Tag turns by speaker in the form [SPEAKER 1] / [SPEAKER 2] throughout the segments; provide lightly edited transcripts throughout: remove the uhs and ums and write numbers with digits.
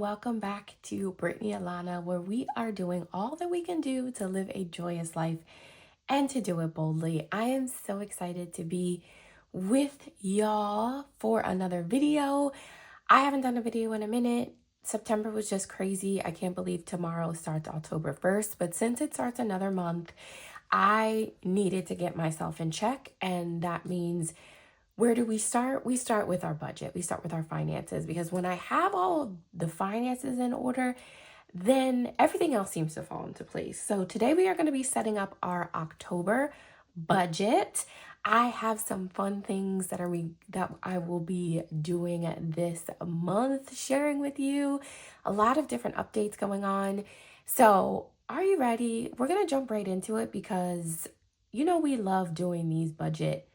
[SPEAKER 1] welcome back to Brittany Alana, where we are doing all that we can do to live a joyous life and to do it boldly. I am so excited to be with y'all for another video. I haven't done a video in a minute. September was just crazy. I can't believe tomorrow starts October 1st, but since it starts another month, I needed to get myself in check, and that means where do we start? We start with our budget. We start with our finances, because when I have all the finances in order, then everything else seems to fall into place. So today we are going to be setting up our October budget. I have some fun things that I will be doing this month, sharing with you. A lot of different updates going on. So, are you ready? We're going to jump right into it because we love doing these budget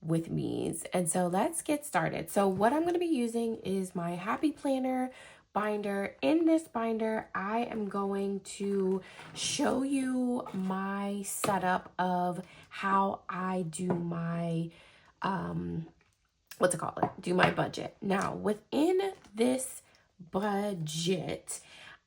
[SPEAKER 1] with me's. And so let's get started. So what I'm going to be using is my Happy Planner binder. In this binder, I am going to show you my setup of how I do my do my budget. Now, within this budget,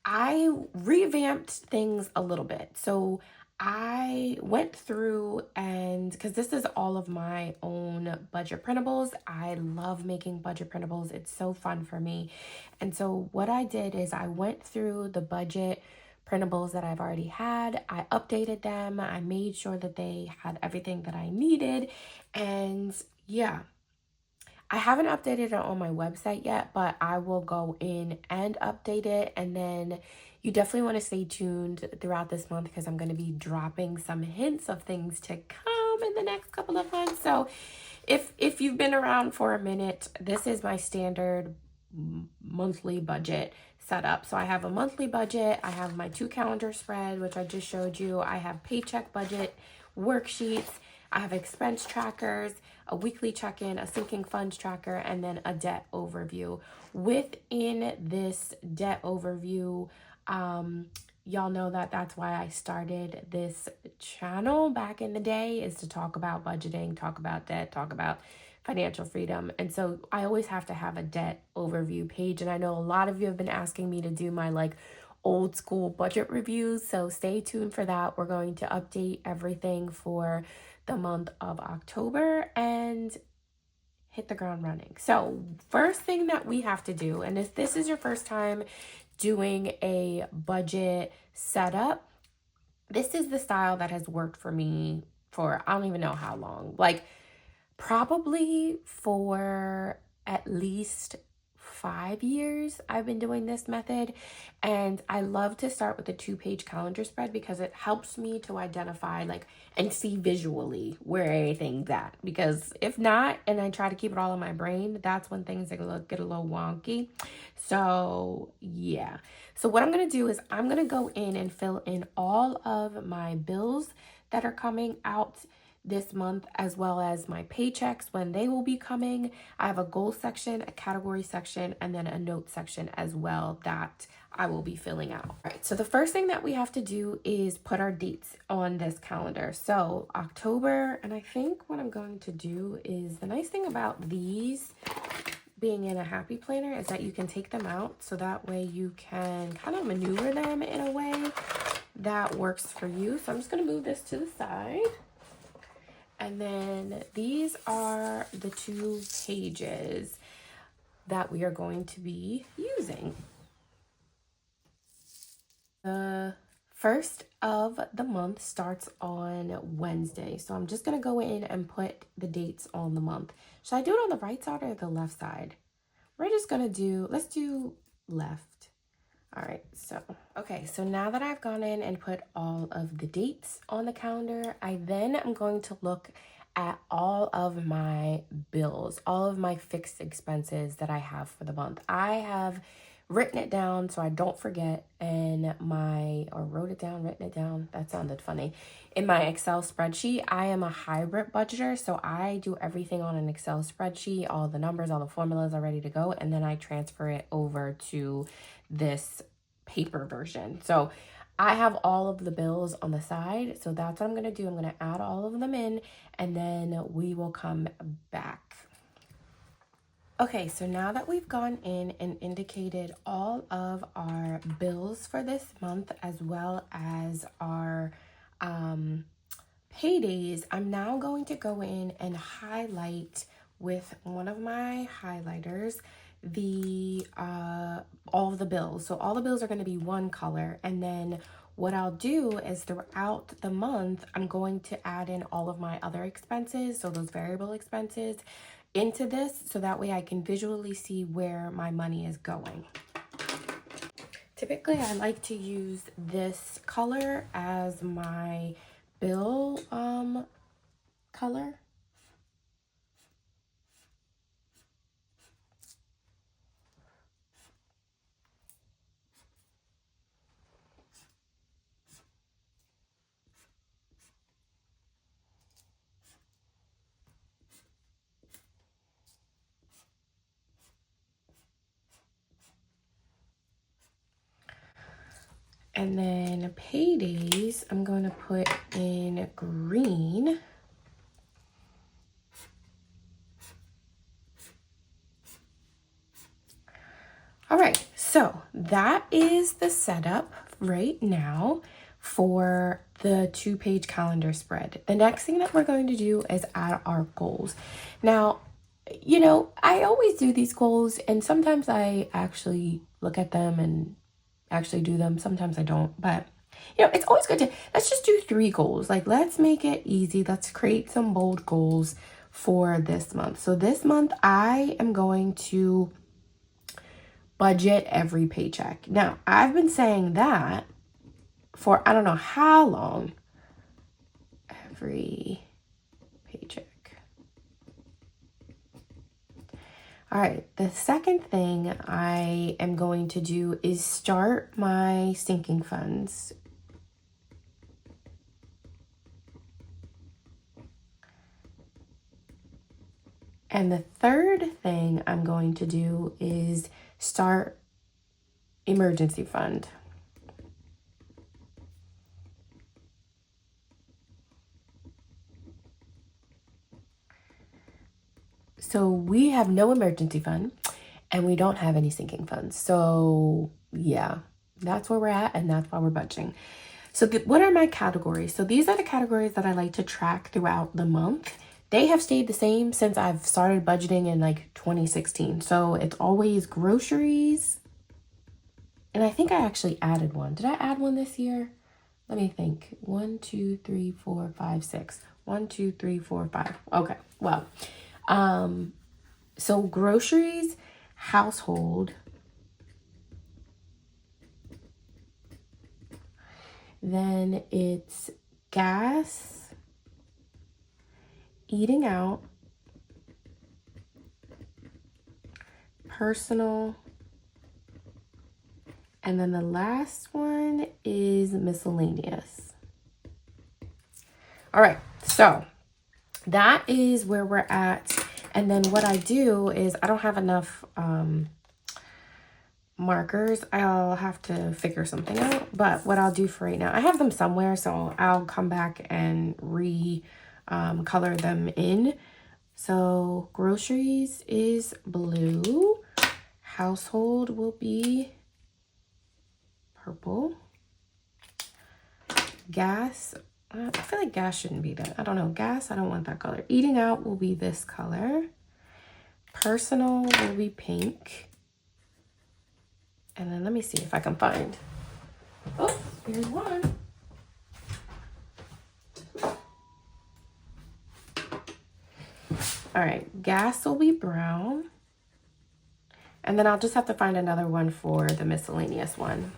[SPEAKER 1] I revamped things a little bit. So I went through, and because this is all of my own budget printables, I love making budget printables. It's so fun for me. And so what I did is I went through the budget printables that I've already had. I updated them. I made sure that they had everything that I needed. And yeah, I haven't updated it on my website yet, but I will go in and update it. And then you definitely want to stay tuned throughout this month, because I'm going to be dropping some hints of things to come in the next couple of months. So if you've been around for a minute, this is my standard monthly budget setup. So I have a monthly budget. I have my 2 calendar spread, which I just showed you. I have paycheck budget worksheets. I have expense trackers, a weekly check-in, a sinking funds tracker, and then a debt overview. Within this debt overview, y'all know that that's why I started this channel back in the day, is to talk about budgeting, talk about debt, talk about financial freedom. And so I always have to have a debt overview page. And I know a lot of you have been asking me to do my old school budget reviews. So stay tuned for that. We're going to update everything for the month of October and hit the ground running. So first thing that we have to do, and if this is your first time doing a budget setup, this is the style that has worked for me for I don't even know how long, probably for at least 5 years I've been doing this method. And I love to start with a 2-page calendar spread, because it helps me to identify and see visually where everything's at. Because if not, and I try to keep it all in my brain, that's when things get a little wonky. So yeah. So what I'm going to do is I'm going to go in and fill in all of my bills that are coming out this month, as well as my paychecks when they will be coming. I have a goal section, a category section, and then a note section as well that I will be filling out. All right, so the first thing that we have to do is put our dates on this calendar. So October, and I think what I'm going to do is, the nice thing about these being in a Happy Planner is that you can take them out, so that way you can kind of maneuver them in a way that works for you. So I'm just going to move this to the side. And then these are the 2 pages that we are going to be using. The first of the month starts on Wednesday. So I'm just going to go in and put the dates on the month. Should I do it on the right side or the left side? We're just going to let's do left. All right, so now that I've gone in and put all of the dates on the calendar, I then am going to look at all of my bills, all of my fixed expenses that I have for the month. I have written it down so I don't forget written it down. That sounded funny. In my Excel spreadsheet, I am a hybrid budgeter, so I do everything on an Excel spreadsheet. All the numbers, all the formulas are ready to go, and then I transfer it over to this paper version. So I have all of the bills on the side. So that's what I'm going to do. I'm going to add all of them in, and then we will come back. Okay, so now that we've gone in and indicated all of our bills for this month as well as our paydays, I'm now going to go in and highlight with one of my highlighters the all of the bills. So all the bills are going to be one color, and then what I'll do is throughout the month I'm going to add in all of my other expenses, so those variable expenses, into this so that way I can visually see where my money is going. Typically I like to use this color as my bill color. And then paydays, I'm going to put in green. All right, so that is the setup right now for the 2-page calendar spread. The next thing that we're going to do is add our goals. Now, you know, I always do these goals, and sometimes I actually look at them and actually do them. Sometimes I don't, but you know, it's always good to, let's just do 3 goals. Like, let's make it easy. Let's create some bold goals for this month. So this month I am going to budget every paycheck. Now, I've been saying that for I don't know how long. Every paycheck. All right, the second thing I am going to do is start my sinking funds. And the third thing I'm going to do is start emergency fund. So we have no emergency fund and we don't have any sinking funds. So yeah, that's where we're at, and that's why we're budgeting. So what are my categories? So these are the categories that I like to track throughout the month. They have stayed the same since I've started budgeting in like 2016. So it's always groceries. And I think I actually added one. Did I add one this year? Let me think. 1, 2, 3, 4, 5, 6. 1, 2, 3, 4, 5. Okay. Well, so groceries, household, then it's gas, eating out, personal, and then the last one is miscellaneous. All right, so that is where we're at. And then what I do is I don't have enough markers. I'll have to figure something out. But what I'll do for right now, I have them somewhere, so I'll come back and color them in. So groceries is blue. Household will be purple. Gas, I feel like gas shouldn't be that. I don't know. Gas, I don't want that color. Eating out will be this color. Personal will be pink. And then let me see if I can find. Oh, here's one. All right, gas will be brown. And then I'll just have to find another one for the miscellaneous one.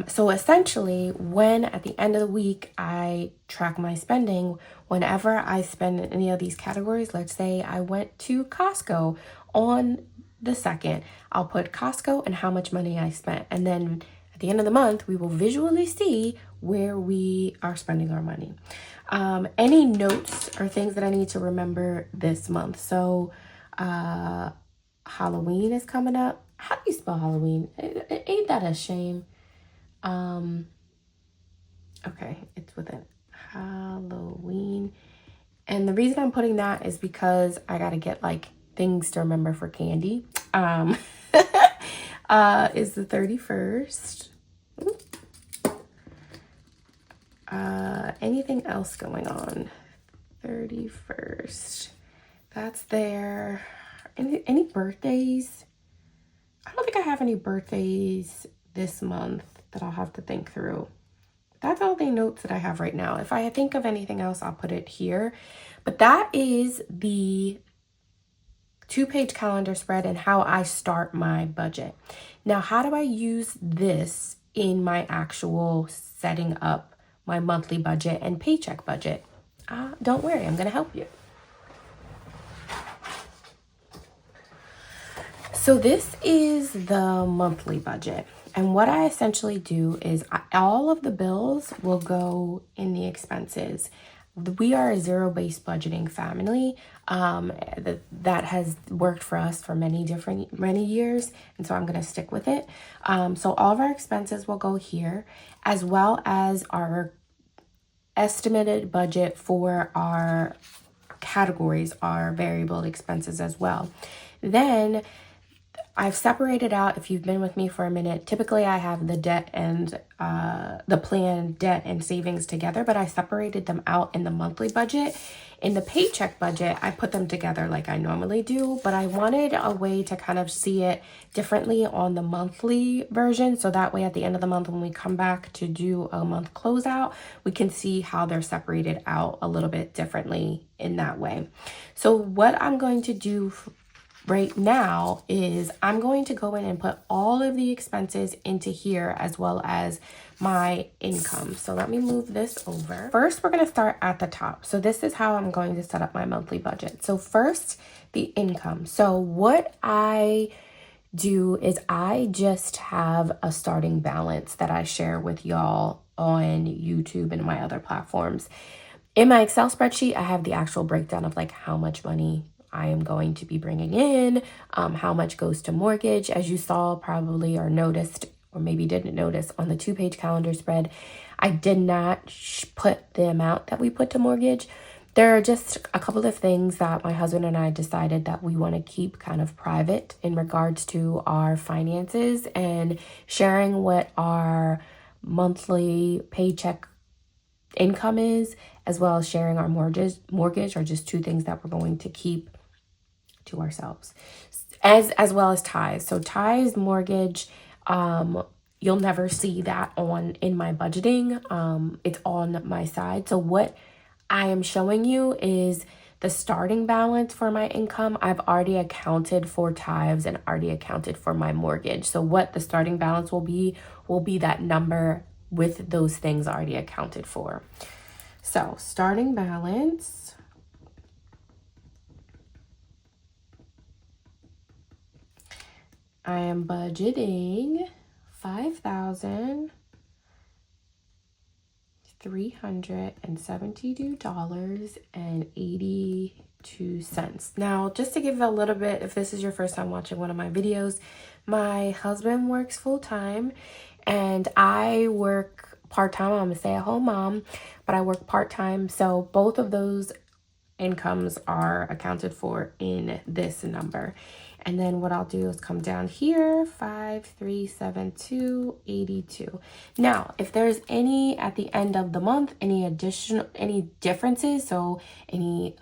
[SPEAKER 1] So essentially, when at the end of the week, I track my spending, whenever I spend in any of these categories, let's say I went to Costco on the 2nd, I'll put Costco and how much money I spent. And then at the end of the month, we will visually see where we are spending our money. Any notes or things that I need to remember this month. So Halloween is coming up. How do you spell Halloween? Ain't that a shame? Okay, it's with it. Halloween. And the reason I'm putting that is because I got to get like things to remember for candy, is the 31st. Anything else going on? 31st. That's there. Any birthdays? I don't think I have any birthdays this month that I'll have to think through. That's all the notes that I have right now. If I think of anything else, I'll put it here. But that is the 2-page calendar spread and how I start my budget. Now, how do I use this in my actual setting up my monthly budget and paycheck budget? Don't worry, I'm going to help you. So this is the monthly budget. And what I essentially do is all of the bills will go in the expenses. We are a zero-based budgeting family that has worked for us for many years, and so I'm going to stick with it. So all of our expenses will go here, as well as our estimated budget for our categories, our variable expenses as well. Then I've separated out, if you've been with me for a minute, typically I have the debt and the plan, debt and savings together, but I separated them out in the monthly budget. In the paycheck budget, I put them together like I normally do, but I wanted a way to kind of see it differently on the monthly version. So that way at the end of the month, when we come back to do a month closeout, we can see how they're separated out a little bit differently in that way. So what I'm going to do right now is I'm going to go in and put all of the expenses into here as well as my income. So let me move this over. First, we're going to start at the top. So this is how I'm going to set up my monthly budget. So first, the income. So what I do is I just have a starting balance that I share with y'all on YouTube and my other platforms. In my Excel spreadsheet, I have the actual breakdown of like how much money I am going to be bringing in, how much goes to mortgage. As you saw probably or noticed, or maybe didn't notice on the 2-page calendar spread, I did not put the amount that we put to mortgage. There are just a couple of things that my husband and I decided that we want to keep kind of private in regards to our finances, and sharing what our monthly paycheck income is, as well as sharing our mortgage are just two things that we're going to keep to ourselves, as well as tithes. So tithes, mortgage, you'll never see that in my budgeting. It's on my side. So what I am showing you is the starting balance for my income. I've already accounted for tithes and already accounted for my mortgage. So what the starting balance will be that number with those things already accounted for. So starting balance, I am budgeting $5,372.82. Now, just to give a little bit, if this is your first time watching one of my videos, my husband works full-time and I work part-time. I'm a stay-at-home mom, but I work part-time. So both of those incomes are accounted for in this number. And then what I'll do is come down here, 5,372.82. Now, if there's any at the end of the month, any differences, so any,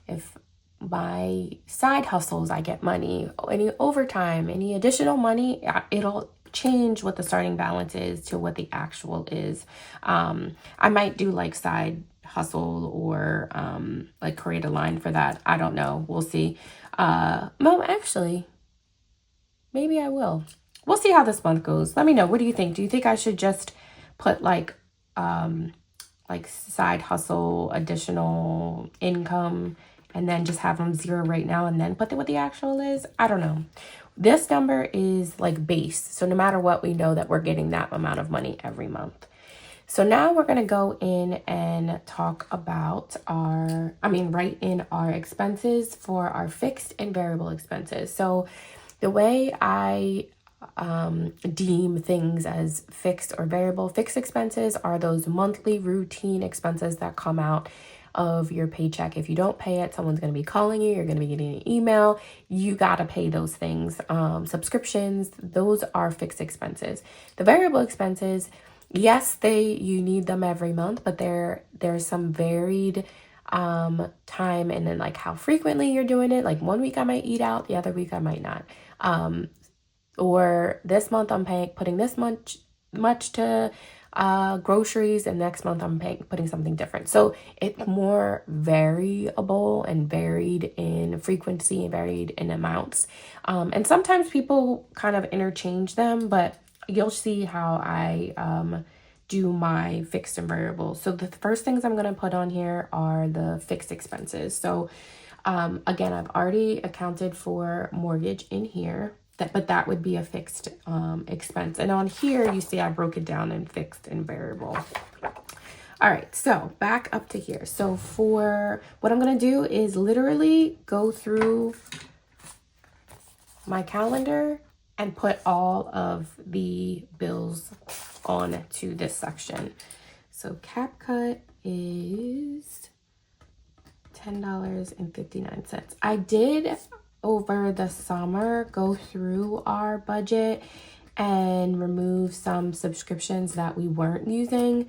[SPEAKER 1] if my side hustles, I get money, any overtime, any additional money, it'll change what the starting balance is to what the actual is. I might do like side hustle or like create a line for that. I don't know. We'll see. No, actually, maybe I will. We'll see how this month goes. Let me know. What do you think? Do you think I should just put like side hustle, additional income, and then just have them zero right now and then put what the actual is? I don't know. This number is like base. So no matter what, we know that we're getting that amount of money every month. So now we're going to go in and talk about write in our expenses for our fixed and variable expenses. So the way I deem things as fixed or variable, fixed expenses are those monthly routine expenses that come out of your paycheck. If you don't pay it, someone's going to be calling you, you're going to be getting an email. You got to pay those things. Subscriptions, those are fixed expenses. The variable expenses, yes, you need them every month, but there's some varied time, and then like how frequently you're doing it. Like one week I might eat out, the other week I might not. Or this month I'm putting this much to groceries, and next month I'm putting something different. So it's more variable and varied in frequency and varied in amounts. And sometimes people kind of interchange them, but you'll see how I do my fixed and variable. So the first things I'm going to put on here are the fixed expenses. So again, I've already accounted for mortgage in here, but that would be a fixed expense. And on here, you see I broke it down in fixed and variable. All right, so back up to here. So for what I'm going to do is literally go through my calendar and put all of the bills on to this section. So CapCut is $10.59. I did over the summer go through our budget and remove some subscriptions that we weren't using.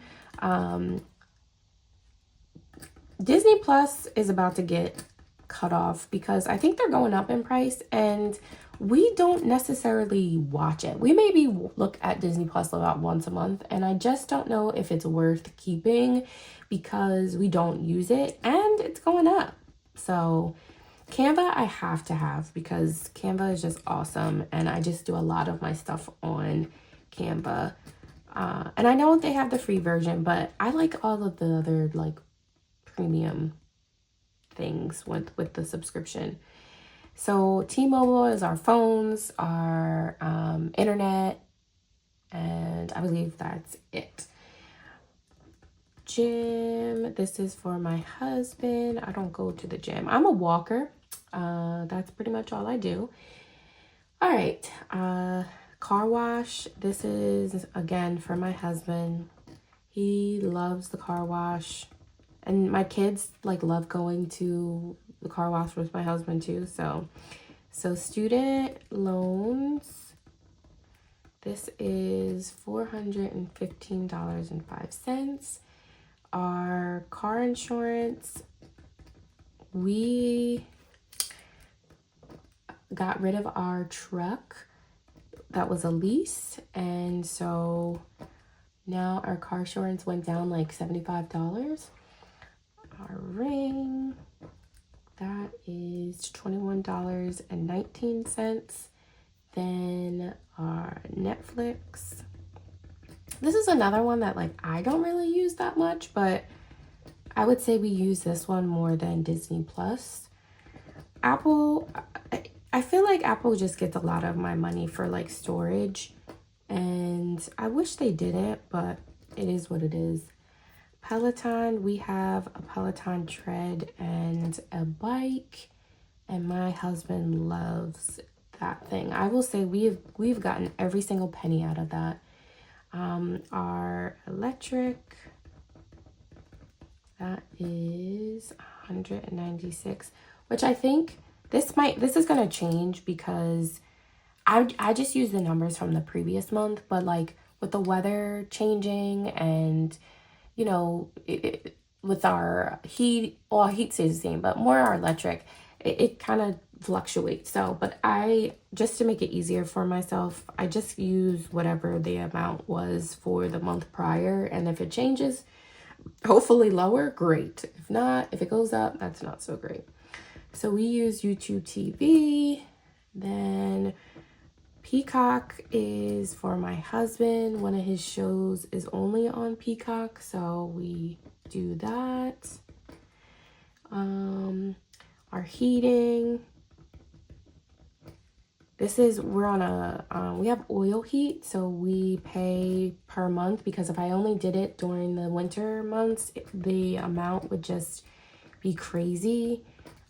[SPEAKER 1] Disney Plus is about to get cut off because I think they're going up in price, and we don't necessarily watch it. We maybe look at Disney Plus about once a month, and I just don't know if it's worth keeping because we don't use it and it's going up. So Canva I have to have because Canva is just awesome, and I just do a lot of my stuff on Canva. And I know they have the free version, but I like all of the other like premium things with the subscription. So T-Mobile is our phones, our internet, and I believe that's it. Gym, this is for my husband. I don't go to the gym. I'm a walker. That's pretty much all I do. All right, car wash. This is again for my husband. He loves the car wash, and my kids like love going to the car wash with my husband too. So student loans, this is $415.05. Our car insurance, we got rid of our truck that was a lease, and so now our car insurance went down like $75. Our ring, that is $21.19. Then our Netflix, this is another one that like I don't really use that much, but I would say we use this one more than Disney Plus. Apple, I feel like Apple just gets a lot of my money for like storage, and I wish they didn't, but it is what it is. Peloton, we have a Peloton tread and a bike, and my husband loves that thing. I will say we've gotten every single penny out of that. Our electric, that is $196, which I think this is gonna change because I just use the numbers from the previous month, but like with the weather changing and you know, with our heat, well, heat stays the same, but more our electric, it kind of fluctuates. So, but just to make it easier for myself, I just use whatever the amount was for the month prior. And if it changes, hopefully lower, great. If not, if it goes up, that's not so great. So we use YouTube TV. Then Peacock is for my husband. One of his shows is only on Peacock, so we do that. Our heating. We're on we have oil heat, so we pay per month because if I only did it during the winter months, the amount would just be crazy.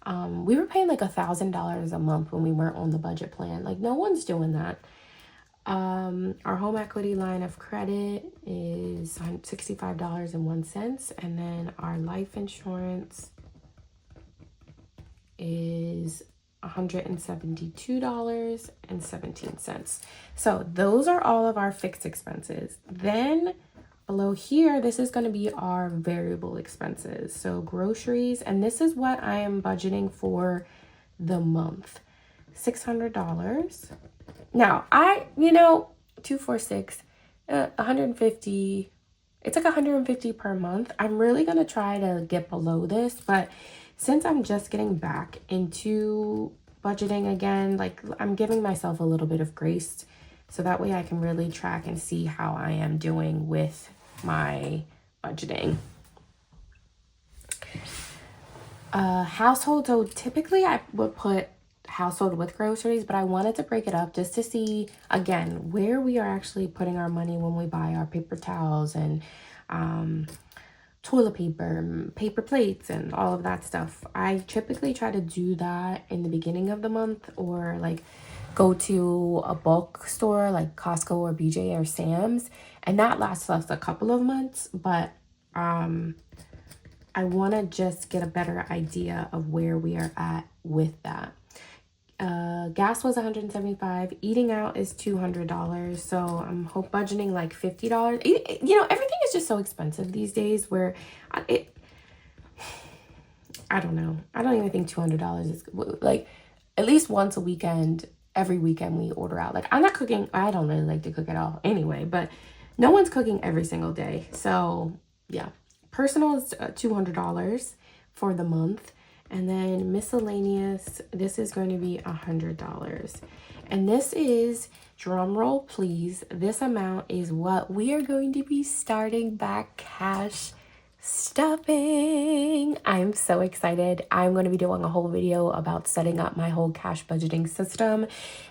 [SPEAKER 1] We were paying like $1,000 a month when we weren't on the budget plan. Like no one's doing that. Our home equity line of credit is $65.01, and then our life insurance is $172.17. So those are all of our fixed expenses. Then below here, this is going to be our variable expenses. So groceries, and this is what I am budgeting for the month. $600. Now, 246, 150, it's like 150 per month. I'm really going to try to get below this, but since I'm just getting back into budgeting again, like I'm giving myself a little bit of grace so that way I can really track and see how I am doing with my budgeting. Household, so typically I would put household with groceries, but I wanted to break it up just to see again where we are actually putting our money when we buy our paper towels and toilet paper, paper plates, and all of that stuff. I typically try to do that in the beginning of the month, or like go to a bulk store like Costco or BJ or Sam's, and that lasts us a couple of months, but I want to just get a better idea of where we are at with that. Gas was $175. Eating out is $200. So I'm budgeting like $50. Everything is just so expensive these days where I don't know. I don't even think $200 is like at least once a weekend. Every weekend we order out. Like I'm not cooking. I don't really like to cook at all anyway, but no one's cooking every single day. So yeah, personal is $200 for the month. And then miscellaneous, this is going to be $100. And this is, drum roll please, this amount is what we are going to be starting back cash stuffing. I'm so excited. I'm going to be doing a whole video about setting up my whole cash budgeting system.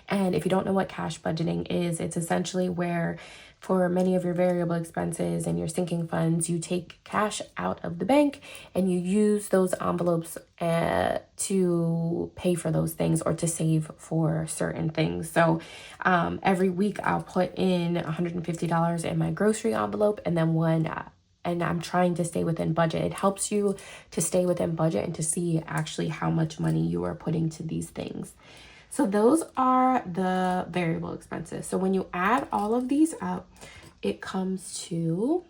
[SPEAKER 1] And if you don't know what cash budgeting is, it's essentially where for many of your variable expenses and your sinking funds, you take cash out of the bank and you use those envelopes to pay for those things or to save for certain things. So every week I'll put in $150 in my grocery envelope and then and I'm trying to stay within budget. It helps you to stay within budget and to see actually how much money you are putting to these things. So those are the variable expenses. So when you add all of these up, it comes to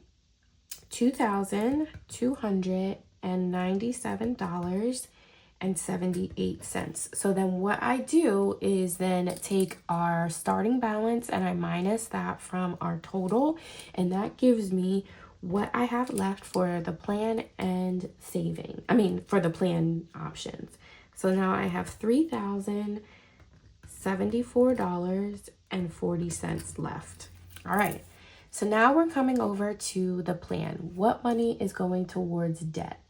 [SPEAKER 1] $2,297.78. So then what I do is then take our starting balance and I minus that from our total, and that gives me what I have left for the plan and saving. For the plan options. So now I have $3,074.40 left. All right. So now we're coming over to the plan. What money is going towards debt?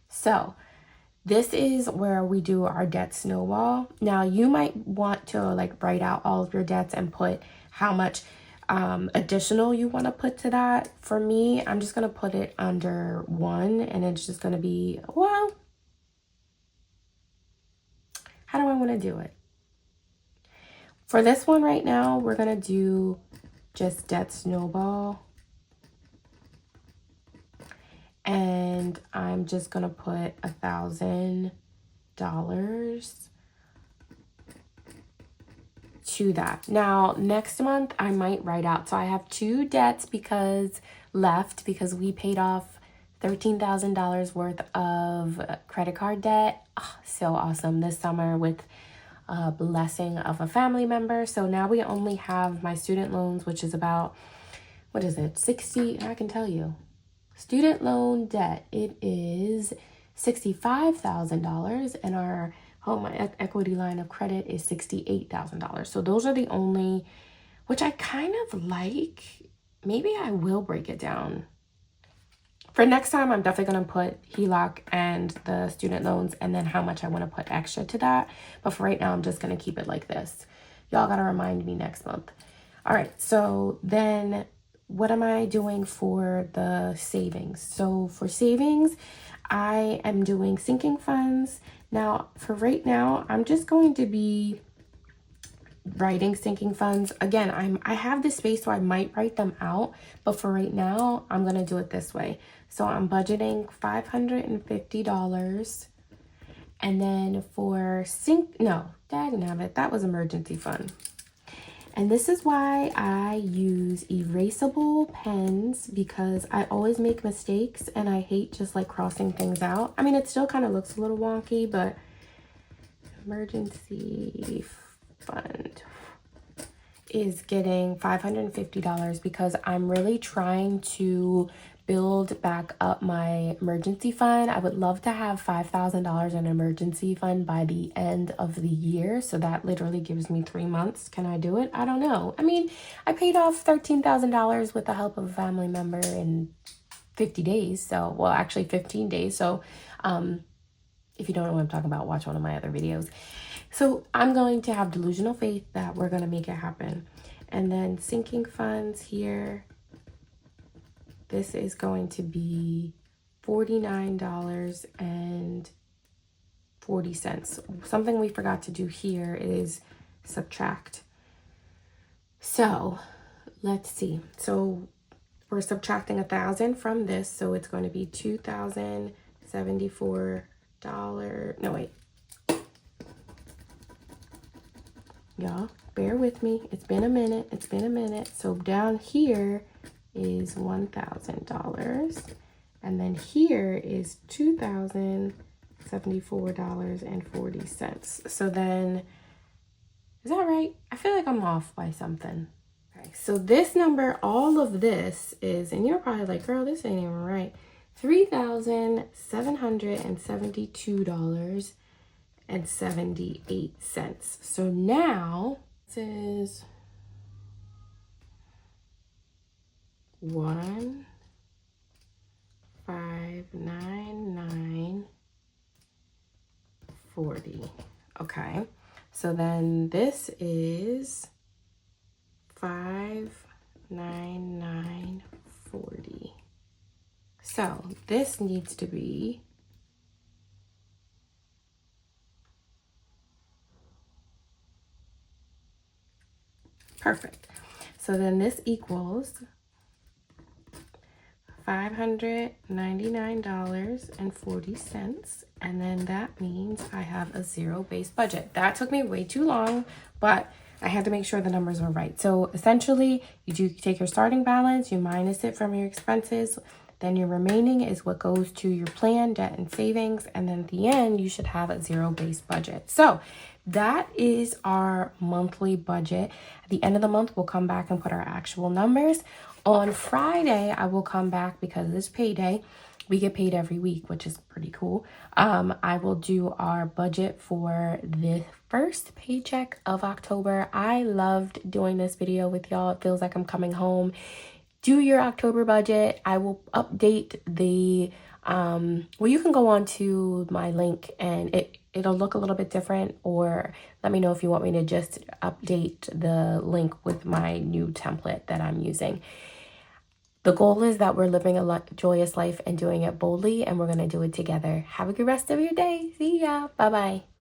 [SPEAKER 1] So this is where we do our debt snowball. Now you might want to write out all of your debts and put how much additional you want to put to that. For me, I'm just going to put it under 1, and it's just going to be, well, how do I want to do it? For this one right now, we're going to do just debt snowball. And I'm just going to put $1,000 to that. Now, next month, I might write out. So I have 2 debts because we paid off $13,000 worth of credit card debt. Oh, so awesome this summer with a blessing of a family member. So now we only have my student loans, which is about, 60, I can tell you. Student loan debt, it is $65,000, and our home equity line of credit is $68,000. So those are the only, which I kind of like. Maybe I will break it down. For next time, I'm definitely going to put HELOC and the student loans and then how much I want to put extra to that. But for right now, I'm just going to keep it like this. Y'all got to remind me next month. All right, so then what am I doing for the savings? So for savings, I am doing sinking funds. Now, for right now, I'm just going to be writing sinking funds. Again, I have this space, so I might write them out, but for right now, I'm gonna do it this way. So I'm budgeting $550, and then for dagnabbit, that was emergency fund. And this is why I use erasable pens, because I always make mistakes and I hate just like crossing things out. I mean, it still kind of looks a little wonky, but emergency fund is getting $550 because I'm really trying to build back up my emergency fund. I would love to have $5,000 in emergency fund by the end of the year. So that literally gives me 3 months. Can I do it? I don't know. I mean, I paid off $13,000 with the help of a family member in 50 days. So, well, actually 15 days. So, if you don't know what I'm talking about, watch one of my other videos. So I'm going to have delusional faith that we're going to make it happen. And then sinking funds here, this is going to be $49.40. Something we forgot to do here is subtract. So let's see. So we're subtracting 1,000 from this. So it's going to be $2,074. No, wait. Y'all, bear with me. It's been a minute. So down here is $1,000. And then here is $2,074.40. So then, is that right? I feel like I'm off by something. Okay, so this number, all of this is, and you're probably like, girl, this ain't even right. $3,772.78. So now this is 1,599.40. Okay, so then this is 599.40. So this needs to be perfect. So then this equals $599.40. And then that means I have a zero-based budget. That took me way too long, but I had to make sure the numbers were right. So essentially, you do take your starting balance, you minus it from your expenses, then your remaining is what goes to your plan, debt, and savings. And then at the end, you should have a zero-based budget. So that is our monthly budget. At the end of the month, we'll come back and put our actual numbers. On Friday, I will come back because it's payday. We get paid every week, which is pretty cool. I will do our budget for the first paycheck of October. I loved doing this video with y'all. It feels like I'm coming home. Do your October budget. I will update the, well, you can go on to my link and it'll look a little bit different, or let me know if you want me to just update the link with my new template that I'm using. The goal is that we're living a joyous life and doing it boldly, and we're going to do it together. Have a good rest of your day. See ya. Bye-bye.